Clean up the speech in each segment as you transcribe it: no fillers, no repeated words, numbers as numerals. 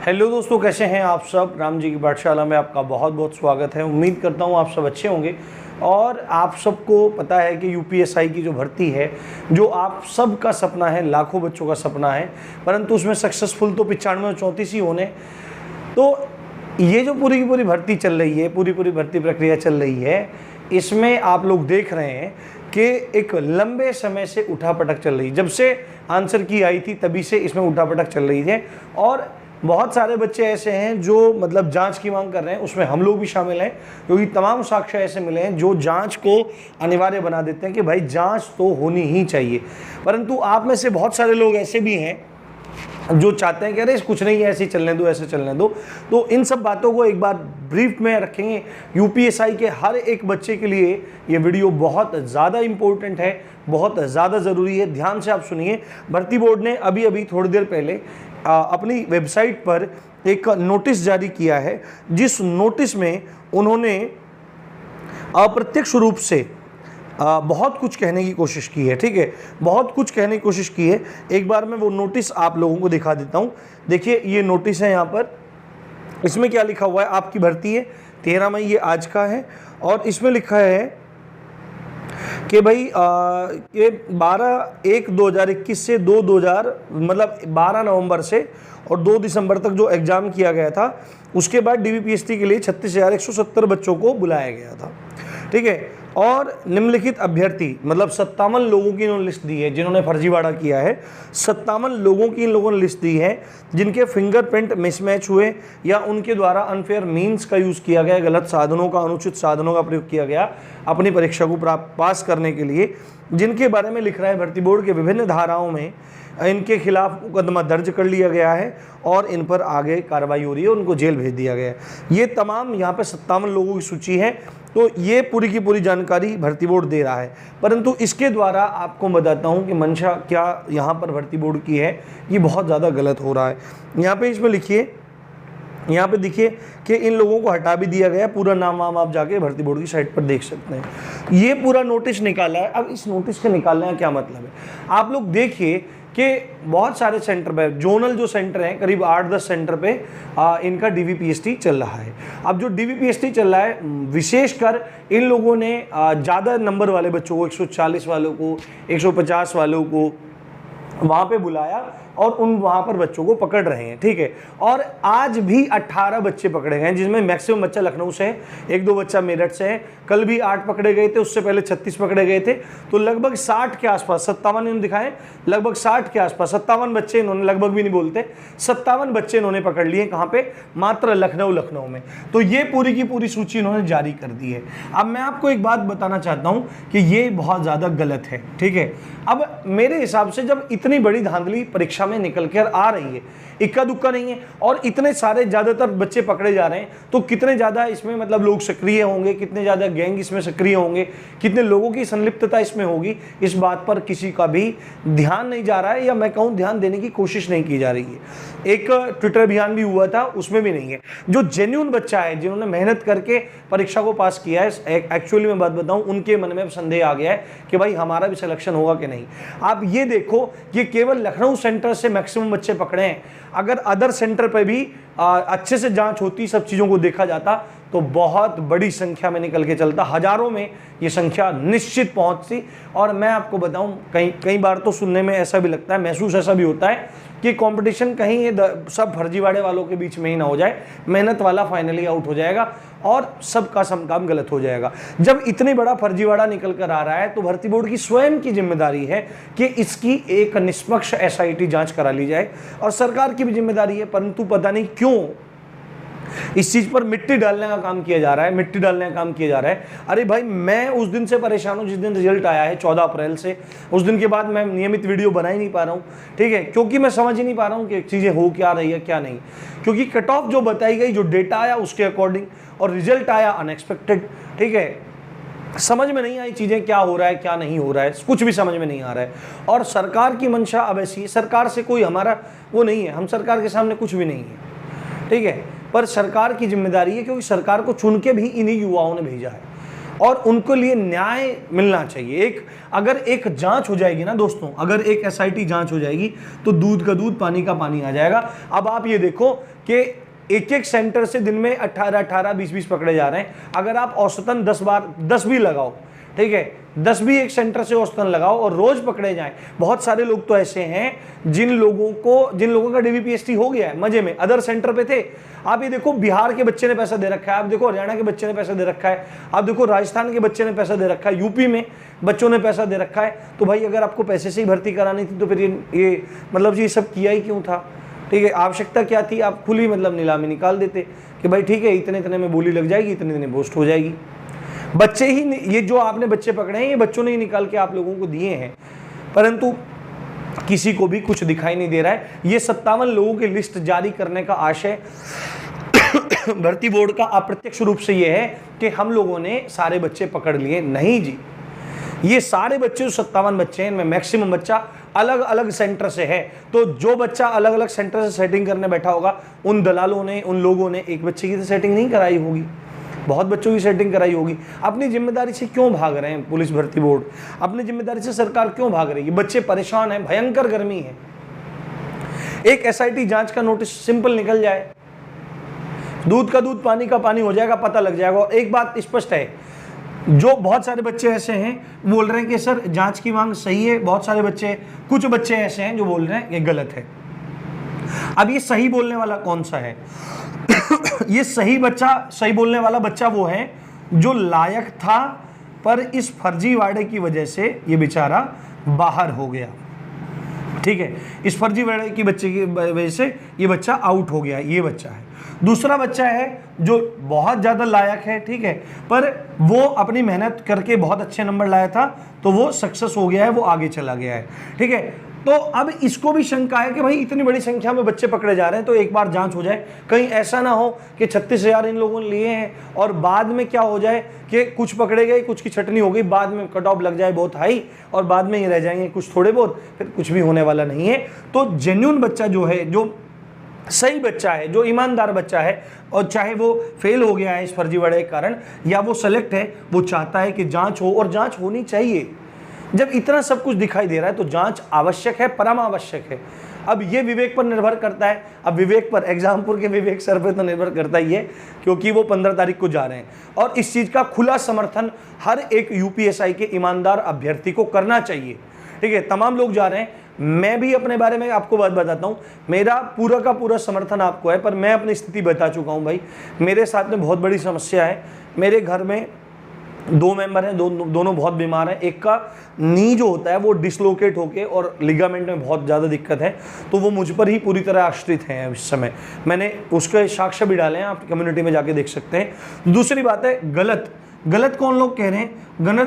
Hello दोस्तों, कैसे हैं आप सब। राम जी की पाठशाला में आपका बहुत बहुत स्वागत है। उम्मीद करता हूं आप सब अच्छे होंगे। और आप सबको पता है कि यूपीएसआई की जो भर्ती है, जो आप सब का सपना है, लाखों बच्चों का सपना है, परंतु उसमें सक्सेसफुल तो 95 और 34 ही होने। तो ये जो पूरी की पूरी भर्ती चल रही है, पूरी भर्ती प्रक्रिया चल रही है, इसमें आप लोग देख रहे हैं कि एक लंबे समय से उठापटक चल रही है। जब से आंसर की आई थी तभी से इसमें उठापटक चल रही है। और बहुत सारे बच्चे ऐसे हैं जो मतलब जांच की मांग कर रहे हैं, उसमें हम लोग भी शामिल हैं, क्योंकि तमाम साक्ष्य ऐसे मिले हैं जो जांच को अनिवार्य बना देते हैं कि भाई जांच तो होनी ही चाहिए। परंतु आप में से बहुत सारे लोग ऐसे भी हैं जो चाहते हैं कि अरे कुछ नहीं है, ऐसे चलने दो, ऐसे चलने दो। तो इन सब बातों को एक बार ब्रीफ में रखेंगे। यूपीएसआई के हर एक बच्चे के लिए ये वीडियो बहुत ज़्यादा इम्पोर्टेंट है, बहुत ज़्यादा ज़रूरी है। ध्यान से आप सुनिए। भर्ती बोर्ड ने अभी थोड़ी देर पहले अपनी वेबसाइट पर एक नोटिस जारी किया है, जिस नोटिस में उन्होंने अप्रत्यक्ष रूप से बहुत कुछ कहने की कोशिश की है। ठीक है, बहुत कुछ कहने की कोशिश की है। एक बार मैं वो नोटिस आप लोगों को दिखा देता हूँ। देखिए, ये नोटिस है यहाँ पर। इसमें क्या लिखा हुआ है, आपकी भर्ती है 13 मई, ये आज का है। और इसमें लिखा है कि भाई ये 12/1/2021 से 2/2000 मतलब 12 नवंबर से और 2 दिसंबर तक जो एग्ज़ाम किया गया था, उसके बाद डीवीपीएसटी के लिए 36,170 बच्चों को बुलाया गया था। ठीक है, और निम्नलिखित अभ्यर्थी मतलब 57 लोगों की इन्होंने लिस्ट दी है जिन्होंने फर्जीवाड़ा किया है। 57 लोगों की इन लोगों ने लिस्ट दी है जिनके फिंगरप्रिंट मिसमैच हुए या उनके द्वारा अनफेयर मीन्स का यूज़ किया गया, गलत साधनों का, अनुचित साधनों का प्रयोग किया गया अपनी परीक्षा को पास करने के लिए, जिनके बारे में लिख रहा है भर्ती बोर्ड के विभिन्न धाराओं में इनके खिलाफ मुकदमा दर्ज कर लिया गया है और इन पर आगे कार्रवाई हो रही है, उनको जेल भेज दिया गया है। ये तमाम यहाँ पे 57 लोगों की सूची है। तो ये पूरी की पूरी जानकारी भर्ती बोर्ड दे रहा है, परंतु इसके द्वारा आपको बताता हूँ कि मंशा क्या यहाँ पर भर्ती बोर्ड की है, ये बहुत ज़्यादा गलत हो रहा है। यहाँ पे इसमें लिखिए, यहाँ पे देखिए कि इन लोगों को हटा भी दिया गया। पूरा नाम वाम आप जाके भर्ती बोर्ड की साइट पर देख सकते हैं। ये पूरा नोटिस निकाला है। अब इस नोटिस के निकालने का क्या मतलब है, आप लोग देखिए कि बहुत सारे सेंटर पे, जोनल जो सेंटर हैं, करीब 8-10 सेंटर पे इनका डीवीपीएसटी चल रहा है। अब जो डीवीपीएसटी चल रहा है, विशेषकर इन लोगों ने ज़्यादा नंबर वाले बच्चों को, 140 वालों को, 150 वालों को वहाँ पे बुलाया और उन वहाँ पर बच्चों को पकड़ रहे हैं। ठीक है, और आज भी 18 बच्चे पकड़े गए हैं, जिसमें मैक्सिमम बच्चा लखनऊ से है, 1-2 बच्चा मेरठ से है। कल भी 8 पकड़े गए थे, उससे पहले 36 पकड़े गए थे। तो लगभग 60 के आसपास, 57 इन्होंने दिखाए, लगभग 60 के आसपास 57 बच्चे इन्होंने, लगभग भी नहीं बोलते, 57 बच्चे इन्होंने पकड़ लिए। कहाँ पे? मात्र लखनऊ में। तो ये पूरी की पूरी सूची इन्होंने जारी कर दी है। अब मैं आपको एक बात बताना चाहता हूँ कि ये बहुत ज़्यादा गलत है। ठीक है, अब मेरे हिसाब से जब इतनी बड़ी धांधली परीक्षा में निकल कर आ रही है, इक्का दुक्का नहीं है, और इतने सारे ज़्यादातर बच्चे पकड़े जा रहे हैं, तो कितने ज़्यादा इसमें मतलब लोग सक्रिय होंगे, कितने ज़्यादा गैंग इसमें सक्रिय होंगे, कितने लोगों की संलिप्तता इसमें होगी, इस बात पर किसी का भी ध्यान नहीं जा रहा है, या मैं कहूँ ध्यान देने की कोशिश नहीं की जा रही है। एक ट्विटर अभियान भी हुआ था, उसमें भी नहीं है। जो जेन्युइन बच्चा है, जिन्होंने मेहनत करके परीक्षा को पास किया है, एक्चुअली मैं बात बताऊँ, उनके मन में संदेह आ गया है कि भाई हमारा भी सिलेक्शन होगा कि नहीं। आप ये देखो, ये केवल लखनऊ सेंटर से मैक्सिमम बच्चे पकड़े हैं। अगर अदर सेंटर पे भी अच्छे से जांच होती, सब चीज़ों को देखा जाता, तो बहुत बड़ी संख्या में निकल के चलता, हजारों में ये संख्या निश्चित पहुंचती। और मैं आपको बताऊं, कई बार तो सुनने में ऐसा भी लगता है, महसूस ऐसा भी होता है कि कंपटीशन कहीं ये सब फर्जीवाड़े वालों के बीच में ही ना हो जाए, मेहनत वाला फाइनली आउट हो जाएगा और सबका सब काम गलत हो जाएगा। जब इतनी बड़ा फर्जीवाड़ा निकल कर आ रहा है, तो भर्ती बोर्ड की स्वयं की जिम्मेदारी है कि इसकी एक निष्पक्ष एसआईटी जांच करा ली जाए, और सरकार की भी जिम्मेदारी है। परंतु पता नहीं क्यों इस चीज पर मिट्टी डालने का काम किया जा रहा है, अरे भाई, मैं उस दिन से परेशान हूं जिस दिन रिजल्ट आया है 14 अप्रैल से। उस दिन के बाद मैं नियमित वीडियो बना ही नहीं पा रहा हूं। ठीक है, क्योंकि मैं समझ ही नहीं पा रहा हूं कि चीजें हो क्या रही है क्या नहीं, क्योंकि कट ऑफ जो बताई गई, जो डेटा आया उसके अकॉर्डिंग, और रिजल्ट आया अनएक्सपेक्टेड। ठीक है, समझ में नहीं आई चीजें, क्या हो रहा है क्या नहीं हो रहा है, कुछ भी समझ में नहीं आ रहा है। और सरकार की मंशा अब ऐसी, सरकार से कोई हमारा वो नहीं है, हम सरकार के सामने कुछ भी नहीं है। ठीक है, पर सरकार की जिम्मेदारी है, क्योंकि सरकार को चुन के भी इन्हीं युवाओं ने भेजा है। और उनको लिए न्याय मिलना चाहिए। अगर एक जांच हो जाएगी ना दोस्तों, अगर एक एसआईटी जांच हो जाएगी तो दूध का दूध पानी का पानी आ जाएगा। अब आप ये देखो कि एक एक सेंटर से दिन में 18 20 पकड़े जा रहे हैं। अगर आप औसतन 10 भी लगाओ, ठीक है, 10 भी एक सेंटर से औसतन लगाओ और रोज पकड़े जाएं। बहुत सारे लोग तो ऐसे हैं जिन लोगों का डीवीपीएसटी हो गया है मजे में, अदर सेंटर पे थे। आप ये देखो बिहार के बच्चे ने पैसा दे रखा है, आप देखो हरियाणा के बच्चे ने पैसा दे रखा है, आप देखो राजस्थान के बच्चे ने पैसा दे रखा है, यूपी में बच्चों ने पैसा दे रखा है। तो भाई अगर आपको पैसे से ही भर्ती करानी थी तो फिर ये मतलब ये सब किया ही क्यों था? ठीक है, आवश्यकता क्या थी? आप खुली मतलब नीलामी निकाल देते कि भाई ठीक है इतने इतने में बोली लग जाएगी, इतने इतने पोस्ट हो जाएगी। बच्चे ही, ये जो आपने बच्चे पकड़े हैं ये बच्चों ने ही निकाल के आप लोगों को दिए हैं, परंतु किसी को भी कुछ दिखाई नहीं दे रहा है। ये 57 लोगों की लिस्ट जारी करने का आशय भर्ती बोर्ड का अप्रत्यक्ष रूप से ये है कि हम लोगों ने सारे बच्चे पकड़ लिए। नहीं जी, ये सारे बच्चे जो 57 बच्चे हैं इनमें मैक्सिमम बच्चा अलग अलग सेंटर से है। तो जो बच्चा अलग अलग सेंटर से सेटिंग करने बैठा होगा, उन दलालों ने, उन लोगों ने एक बच्चे की तो सेटिंग नहीं कराई होगी, बहुत बच्चों की सेटिंग कराई होगी। अपनी जिम्मेदारी से क्यों भाग रहे हैं पुलिस भर्ती बोर्ड? अपनी जिम्मेदारी से सरकार क्यों भाग रही है? बच्चे परेशान हैं, भयंकर गर्मी है। एक एसआईटी जांच का नोटिस सिंपल निकल जाए, दूध का दूध पानी का पानी हो जाएगा, पता लग जाएगा। और एक बात स्पष्ट है, जो बहुत सारे बच्चे ऐसे हैं बोल रहे हैं कि सर जांच की मांग सही है, बहुत सारे बच्चे, कुछ बच्चे ऐसे हैं जो बोल रहे हैं ये गलत है। अब ये सही बोलने वाला कौन सा है? ये सही बोलने वाला बच्चा वो है जो लायक था पर इस फर्जीवाड़े की वजह से ये बेचारा बाहर हो गया। ठीक है, इस फर्जीवाड़े की बच्चे की वजह से ये बच्चा आउट हो गया, ये बच्चा है। दूसरा बच्चा है जो बहुत ज़्यादा लायक है, ठीक है, पर वो अपनी मेहनत करके बहुत अच्छे नंबर लाया था तो वो सक्सेस हो गया है, वो आगे चला गया है। ठीक है, तो अब इसको भी शंका है कि भाई इतनी बड़ी संख्या में बच्चे पकड़े जा रहे हैं तो एक बार जांच हो जाए, कहीं ऐसा ना हो कि 36,000 इन लोगों ने लिए हैं और बाद में क्या हो जाए कि कुछ पकड़े गए, कुछ की छटनी हो गई, बाद में कट ऑफ लग जाए बहुत हाई और बाद में ये रह जाएंगे कुछ थोड़े बहुत, फिर कुछ भी होने वाला नहीं है। तो जेन्युइन बच्चा जो है, जो सही बच्चा है, जो ईमानदार बच्चा है, और चाहे वो फेल हो गया है इस फर्जीवाड़े के कारण या वो सेलेक्ट है, वो चाहता है कि जांच हो, और जांच होनी चाहिए। जब इतना सब कुछ दिखाई दे रहा है तो जांच आवश्यक है, परम आवश्यक है। अब ये विवेक पर निर्भर करता है, अब विवेक पर, एग्जामपुर के विवेक सर पर तो निर्भर करता ही है, क्योंकि वो 15 तारीख को जा रहे हैं और इस चीज़ का खुला समर्थन हर एक यूपीएसआई के ईमानदार अभ्यर्थी को करना चाहिए। ठीक है, तमाम लोग जा रहे हैं, मैं भी अपने बारे में आपको बात बताता हूँ, मेरा पूरा का पूरा समर्थन आपको है, पर मैं अपनी स्थिति बता चुका हूँ भाई। मेरे साथ में बहुत बड़ी समस्या है, मेरे घर में 2 मेंबर हैं, दोनों बहुत बीमार हैं। एक का नी जो होता है वो डिसलोकेट होके और लिगामेंट में बहुत ज़्यादा दिक्कत है, तो वो मुझ पर ही पूरी तरह आश्रित हैं इस समय। मैंने उसके साक्ष्य भी डाले हैं, आप कम्युनिटी में जाके देख सकते हैं। दूसरी बात है गलत कौन लोग कह रहे हैं?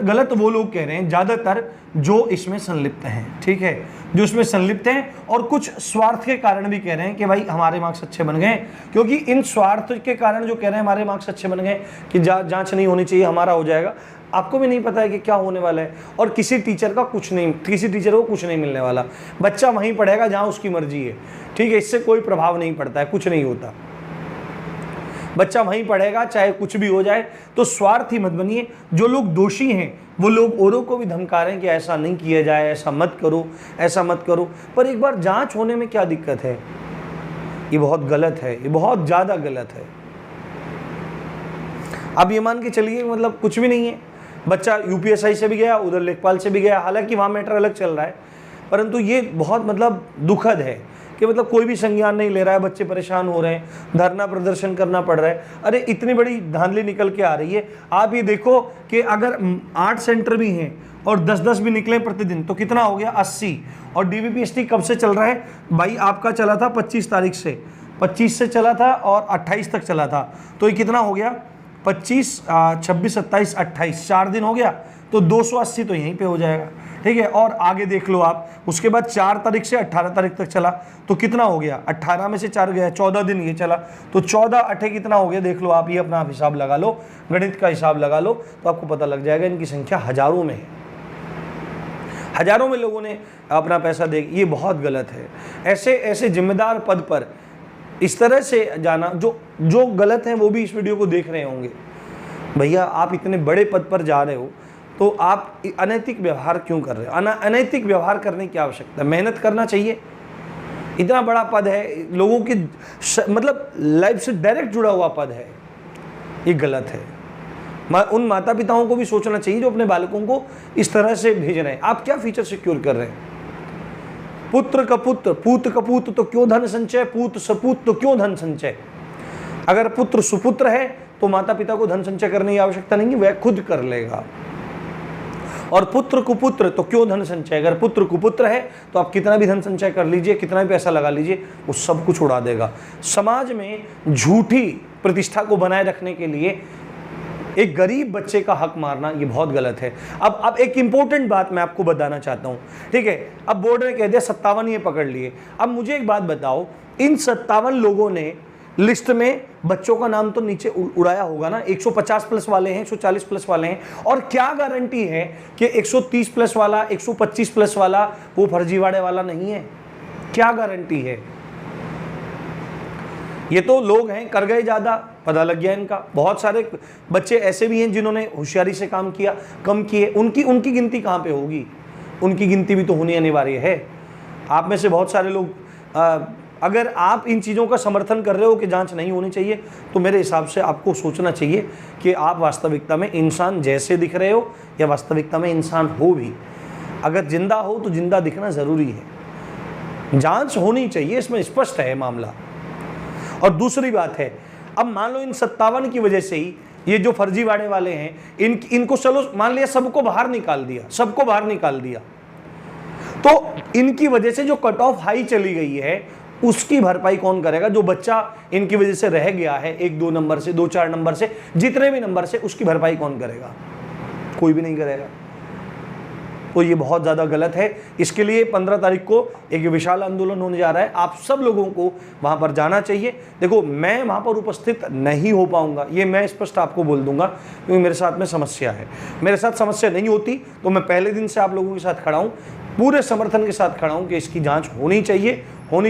गलत वो लोग कह रहे हैं ज़्यादातर जो इसमें संलिप्त हैं, ठीक है, जो इसमें संलिप्त हैं और कुछ स्वार्थ के कारण भी कह रहे हैं कि भाई हमारे मार्क्स अच्छे बन गए, क्योंकि इन स्वार्थ के कारण जो कह रहे हैं हमारे मार्क्स अच्छे बन गए कि जांच नहीं होनी चाहिए, हमारा हो जाएगा। आपको भी नहीं पता है कि क्या होने वाला है, और किसी टीचर को कुछ नहीं मिलने वाला। बच्चा वहीं पढ़ेगा जहाँ उसकी मर्जी है, ठीक है, इससे कोई प्रभाव नहीं पड़ता है, कुछ नहीं होता, बच्चा वहीं पढ़ेगा चाहे कुछ भी हो जाए। तो स्वार्थी मत बनिए। जो लोग दोषी हैं वो लोग औरों को भी धमका रहे हैं कि ऐसा नहीं किया जाए, ऐसा मत करो, ऐसा मत करो, पर एक बार जांच होने में क्या दिक्कत है? ये बहुत गलत है, ये बहुत ज़्यादा गलत है। अब ये मान के चलिए मतलब कुछ भी नहीं है, बच्चा यूपीएसआई से भी गया, उधर लेखपाल से भी गया, हालांकि वहाँ मैटर अलग चल रहा है, परंतु ये बहुत मतलब दुखद है कि मतलब कोई भी संज्ञान नहीं ले रहा है, बच्चे परेशान हो रहे हैं, धरना प्रदर्शन करना पड़ रहा है। अरे इतनी बड़ी धांधली निकल के आ रही है। आप ये देखो कि अगर 8 सेंटर भी हैं और 10-10 भी निकले प्रतिदिन तो कितना हो गया? 80। और डीवीपीएसटी कब से चल रहा है भाई? आपका चला था 25 तारीख से, 25 से चला था और 28 तक चला था, तो ये कितना हो गया? 25, 26, 27, 28, 4 दिन हो गया, तो 280 तो यहीं पे हो जाएगा। ठीक है, और आगे देख लो आप, उसके बाद 4 तारीख से 18 तारीख तक चला तो कितना हो गया? 18 में से 4 गया, 14 दिन ये चला, तो 14 8 कितना हो गया? देख लो आप, ये अपना हिसाब लगा लो, गणित का हिसाब लगा लो, तो आपको पता लग जाएगा इनकी संख्या हजारों में है। हजारों में लोगों ने अपना पैसा दे, ये बहुत गलत है। ऐसे जिम्मेदार पद पर इस तरह से जाना, जो गलत है वो भी इस वीडियो को देख रहे होंगे, भैया आप इतने बड़े पद पर जा रहे हो तो आप अनैतिक व्यवहार क्यों कर रहे हो? अनैतिक व्यवहार करने की आवश्यकता, मेहनत करना चाहिए। इतना बड़ा पद है, लोगों की मतलब लाइफ से डायरेक्ट जुड़ा हुआ पद है, ये गलत है। उन माता पिताओं को भी सोचना चाहिए जो अपने बालकों को इस तरह से भेज रहे हैं। आप क्या फीचर सिक्योर कर रहे हैं? पुत्र का पुत्र, पूत का पूत तो क्यों धन संचय, पूत सपूत तो क्यों धन संचय। अगर पुत्र सुपुत्र है तो माता पिता को धन संचय करने की आवश्यकता नहीं है, वह खुद कर लेगा। और पुत्र कुपुत्र तो क्यों धन संचय। अगर पुत्र कुपुत्र है तो आप कितना भी धन संचय कर लीजिए, कितना भी पैसा लगा लीजिए, वो सब कुछ उड़ा देगा। समाज में झूठी प्रतिष्ठा को बनाए रखने के लिए एक गरीब बच्चे का हक मारना ये बहुत गलत है। अब एक इंपॉर्टेंट बात मैं आपको बताना चाहता हूँ, ठीक है। अब बोर्ड ने कह दिया 57 ये पकड़ लिए। अब मुझे एक बात बताओ, इन 57 लोगों ने लिस्ट में बच्चों का नाम तो नीचे उड़ाया होगा ना। 150 प्लस वाले हैं, 140 प्लस वाले हैं, और क्या गारंटी है कि 130 प्लस वाला, 125 प्लस वाला वो फर्जीवाड़े वाला नहीं है? क्या गारंटी है? ये तो लोग हैं, कर गए ज़्यादा, पता लग गया इनका। बहुत सारे बच्चे ऐसे भी हैं जिन्होंने होशियारी से काम किया, कम किए, उनकी गिनती कहाँ पे होगी? उनकी गिनती भी तो होनी अनिवार्य है। आप में से बहुत सारे लोग अगर आप इन चीज़ों का समर्थन कर रहे हो कि जांच नहीं होनी चाहिए, तो मेरे हिसाब से आपको सोचना चाहिए कि आप वास्तविकता में इंसान जैसे दिख रहे हो या वास्तविकता में इंसान हो भी। अगर जिंदा हो तो जिंदा दिखना ज़रूरी है। जांच होनी चाहिए, इसमें स्पष्ट है मामला। और दूसरी बात है, अब मान लो इन 57 की वजह से ही ये जो फर्जीवाड़े वाले हैं, इनको चलो मान लिया सबको बाहर निकाल दिया, तो इनकी वजह से जो कट ऑफ हाई चली गई है उसकी भरपाई कौन करेगा? जो बच्चा इनकी वजह से रह गया है 1-2 नंबर से, 2-4 नंबर से, जितने भी नंबर से, उसकी भरपाई कौन करेगा? कोई भी नहीं करेगा। तो ये बहुत ज़्यादा गलत है। इसके लिए 15 तारीख को एक विशाल आंदोलन होने जा रहा है। आप सब लोगों को वहाँ पर जाना चाहिए। देखो, मैं वहाँ पर उपस्थित नहीं हो पाऊँगा, ये मैं स्पष्ट आपको बोल दूंगा, क्योंकि मेरे साथ में समस्या है। मेरे साथ समस्या नहीं होती तो मैं पहले दिन से आप लोगों के साथ खड़ा हूँ, पूरे समर्थन के साथ खड़ा हूँ कि इसकी जाँच होनी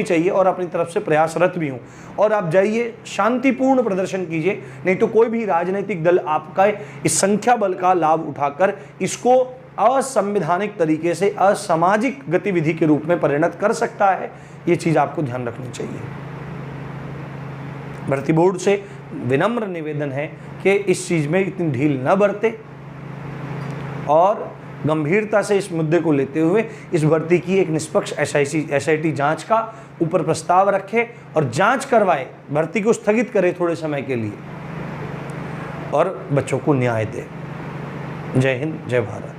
चाहिए, और अपनी तरफ से प्रयासरत भी हूँ। और आप जाइए, शांतिपूर्ण प्रदर्शन कीजिए, नहीं तो कोई भी राजनीतिक दल आपका इस संख्या बल का लाभ उठाकर इसको असंवैधानिक तरीके से असामाजिक गतिविधि के रूप में परिणत कर सकता है। ये चीज़ आपको ध्यान रखनी चाहिए। भर्ती बोर्ड से विनम्र निवेदन है कि इस चीज़ में इतनी ढील न बरते और गंभीरता से इस मुद्दे को लेते हुए इस भर्ती की एक निष्पक्ष SIT जांच का ऊपर प्रस्ताव रखे और जांच करवाए, भर्ती को स्थगित करे थोड़े समय के लिए और बच्चों को न्याय दे। जय हिंद, जय भारत।